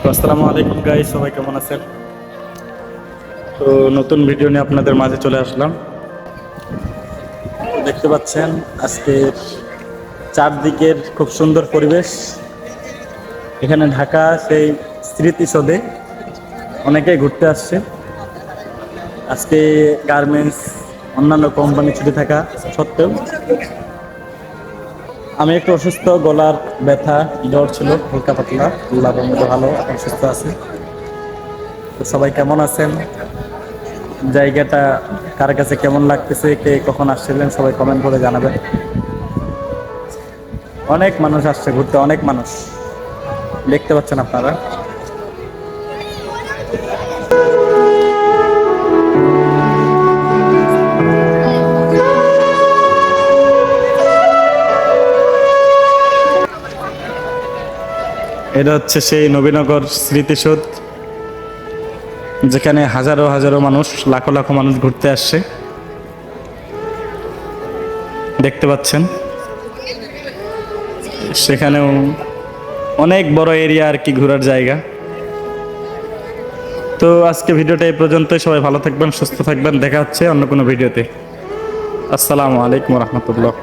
আসসালামু আলাইকুম গাইস, সবাই কেমন আছেন? তো নতুন ভিডিও নিয়ে আপনাদের মাঝে চলে আসলাম। তো দেখতে পাচ্ছেন আজকের চারদিকের খুব সুন্দর পরিবেশ। এখানে ঢাকা সেই স্মৃতিসৌধে অনেকেই ঘুরতে আসছে। আজকে গার্মেন্টস অন্যান্য কোম্পানি ছুটি থাকা সত্ত্বেও আমি একটু অসুস্থ, গলার ব্যথা, জ্বর ছিল হালকা পাতলা। আল্লাহর মধ্যে ভালো, এখন সুস্থ আছি। তো সবাই কেমন আছেন? জায়গাটা কার কাছে কেমন লাগতেছে, কে কখন আসছিলেন, সবাই কমেন্ট করে জানাবেন। অনেক মানুষ আসছে ঘুরতে, অনেক মানুষ দেখতে পাচ্ছেন আপনারা। এটা হচ্ছে সেই নবীনগর স্মৃতিসৌধ, যেখানে হাজারো হাজারো মানুষ, লাখো লাখো মানুষ ঘুরতে আসছে। দেখতে পাচ্ছেন সেখানেও অনেক বড় এরিয়া আর কি, ঘোরার জায়গা। তো আজকে ভিডিওটা এই পর্যন্তই। সবাই ভালো থাকবেন, সুস্থ থাকবেন। দেখা হচ্ছে অন্য কোনো ভিডিওতে। আসসালামু আলাইকুম রহমতুল্লাহ।